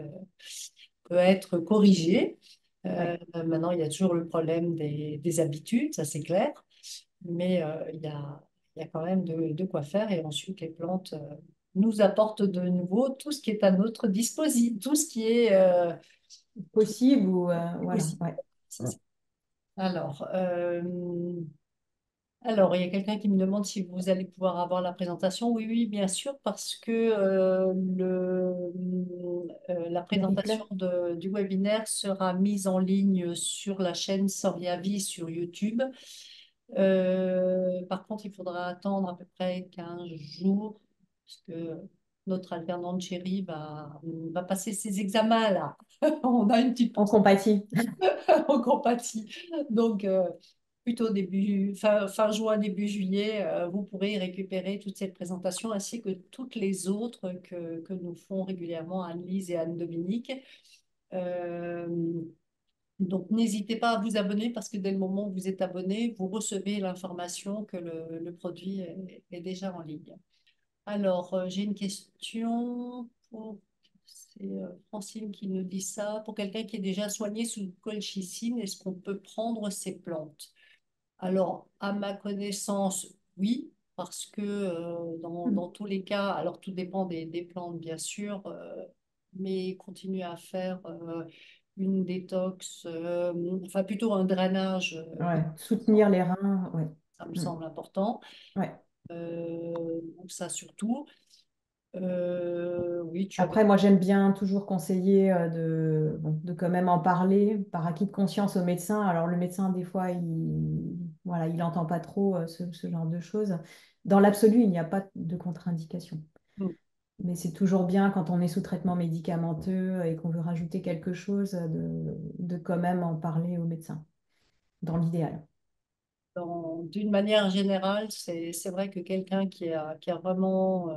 peut être corrigée. Ouais, Maintenant, il y a toujours le problème des habitudes, ça c'est clair, mais il y a quand même de quoi faire. Et ensuite, les plantes nous apportent de nouveau tout ce qui est à notre disposition, tout ce qui est possible ou voilà, possible. ouais. C'est ça. Alors, il y a quelqu'un qui me demande si vous allez pouvoir avoir la présentation. Oui, oui, bien sûr, parce que la Le présentation replay. du webinaire sera mise en ligne sur la chaîne Soriavi sur YouTube. Par contre, il faudra attendre à peu près 15 jours, parce que notre alternante chérie va passer ses examens là. On a une petite On compatit. on compatit. Donc, plutôt fin juin, début juillet, vous pourrez récupérer toute cette présentation ainsi que toutes les autres que nous font régulièrement Anne-Lise et Anne-Dominique. Euh, donc, n'hésitez pas à vous abonner parce que dès le moment où vous êtes abonné, vous recevez l'information que le produit est déjà en ligne. Alors, j'ai une question pour... C'est Francine qui nous dit ça. Pour quelqu'un qui est déjà soigné sous colchicine, est-ce qu'on peut prendre ces plantes? Alors, à ma connaissance, oui, parce que dans tous les cas, alors tout dépend des plantes, bien sûr, mais continuer à faire une détox, enfin plutôt un drainage, Ouais. Soutenir les reins, ouais. ça me Mm. semble important. Ouais. Donc ça surtout. Oui, tu avais... Après, moi, j'aime bien toujours conseiller de quand même en parler par acquis de conscience au médecin. Alors, le médecin, des fois, voilà, il n'entend pas trop ce genre de choses. Dans l'absolu, il n'y a pas de contre-indication. Mais c'est toujours bien quand on est sous traitement médicamenteux et qu'on veut rajouter quelque chose de quand même en parler au médecin, dans l'idéal. D'une manière générale, c'est vrai que quelqu'un qui a vraiment,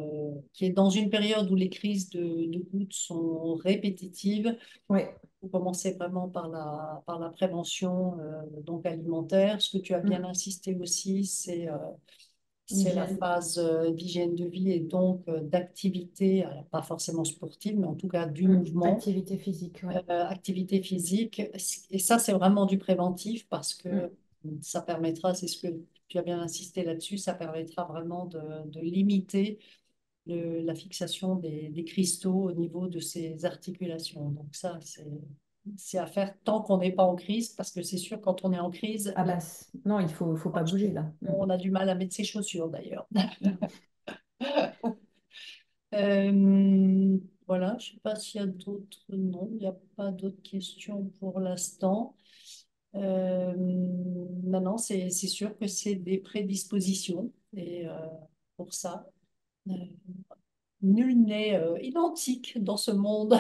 qui est dans une période où les crises de gouttes sont répétitives, Oui, vous commencez vraiment par la prévention donc alimentaire. Ce que tu as bien mm. insisté aussi, c'est la Hygiène, phase d'hygiène de vie et donc d'activité, alors pas forcément sportive, mais en tout cas du mm. mouvement, Activité physique, oui. activité physique. Et ça, c'est vraiment du préventif parce que Mm. ça permettra, c'est ce que tu as bien insisté là-dessus, ça permettra vraiment de limiter la fixation des cristaux au niveau de ces articulations. Donc ça, c'est à faire tant qu'on n'est pas en crise, parce que c'est sûr, quand on est en crise, Ah bah, non, faut pas bouger là. Mm. on a du mal à mettre ses chaussures d'ailleurs. Mm. Euh, voilà, je ne sais pas s'il y a d'autres. Non, il n'y a pas d'autres questions pour l'instant. Maintenant, c'est sûr que c'est des prédispositions. Et pour ça, euh, nul n'est identique dans ce monde.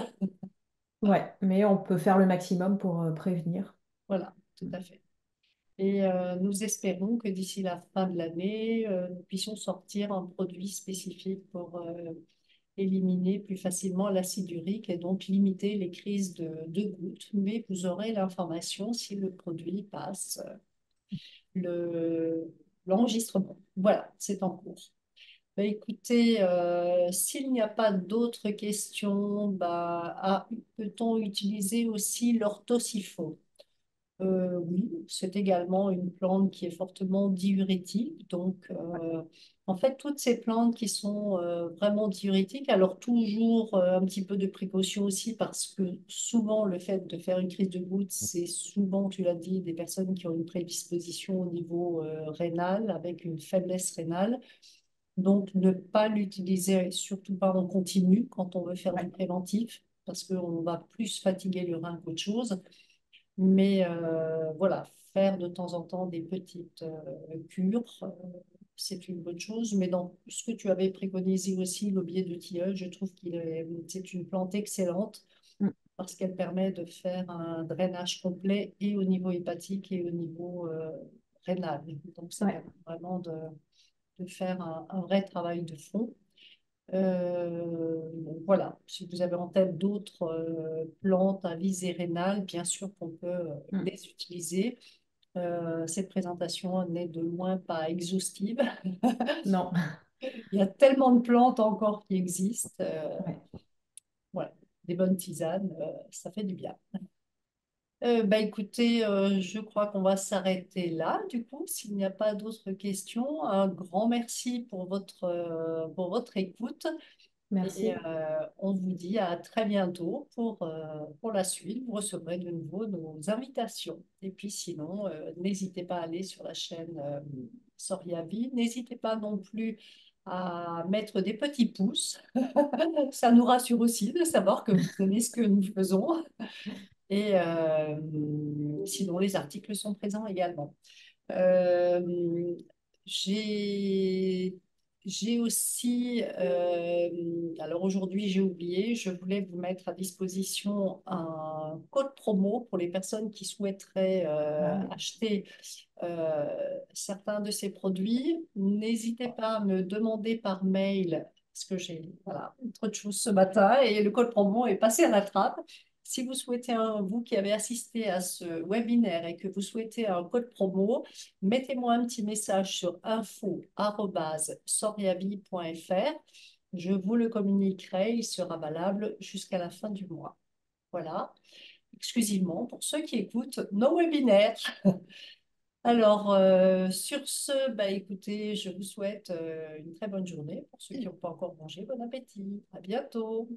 Ouais, mais on peut faire le maximum pour prévenir. Voilà, tout à fait. Et nous espérons que d'ici la fin de l'année, nous puissions sortir un produit spécifique pour éliminer plus facilement l'acide urique et donc limiter les crises de gouttes. Mais vous aurez l'information si le produit passe l'enregistrement. Voilà, c'est en cours. Bah, écoutez, s'il n'y a pas d'autres questions, peut-on utiliser aussi l'orthosiphon? Oui, c'est également une plante qui est fortement diurétique. Donc, en fait, toutes ces plantes qui sont vraiment diurétiques, alors toujours un petit peu de précaution aussi parce que souvent le fait de faire une crise de goutte, c'est souvent, tu l'as dit, des personnes qui ont une prédisposition au niveau rénal avec une faiblesse rénale. Donc, ne pas l'utiliser, surtout pas en continu quand on veut faire du Ouais. préventif parce qu'on va plus fatiguer l'urine qu'autre chose. Mais voilà, faire de temps en temps des petites cures, c'est une bonne chose. Mais dans ce que tu avais préconisé aussi, l'aubier de tilleul, je trouve c'est une plante excellente parce qu'elle permet de faire un drainage complet et au niveau hépatique et au niveau rénal. Donc, ça Ouais, permet vraiment de faire un vrai travail de fond. Donc voilà, si vous avez en tête d'autres plantes à visée rénale, bien sûr qu'on peut mm, les utiliser. Cette présentation n'est de loin pas exhaustive. non, Il y a tellement de plantes encore qui existent. ouais, Voilà, des bonnes tisanes, ça fait du bien. Bah écoutez, je crois qu'on va s'arrêter là. Du coup, s'il n'y a pas d'autres questions, un grand merci pour votre écoute. Et merci. on vous dit à très bientôt pour la suite. Vous recevrez de nouveau nos invitations. Et puis sinon, n'hésitez pas à aller sur la chaîne Soria Vie. N'hésitez pas non plus à mettre des petits pouces. Ça nous rassure aussi de savoir que vous aimez ce que nous faisons. Et sinon, les articles sont présents également. Euh, j'ai, j'ai aussi, alors aujourd'hui j'ai oublié, je voulais vous mettre à disposition un code promo pour les personnes qui souhaiteraient Ah oui, acheter certains de ces produits. N'hésitez pas à me demander par mail, parce que j'ai voilà, trop de choses ce matin et le code promo est passé à la trappe. Si vous souhaitez, vous qui avez assisté à ce webinaire et que vous souhaitez un code promo, mettez-moi un petit message sur info@soriavi.fr. Je vous le communiquerai, il sera valable jusqu'à la fin du mois. Voilà, exclusivement pour ceux qui écoutent nos webinaires. Alors, sur ce, bah, écoutez, je vous souhaite une très bonne journée. Pour ceux qui n'ont pas encore mangé, bon appétit. À bientôt.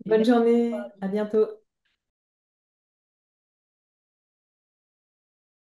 Et bonne merci. journée, à bientôt.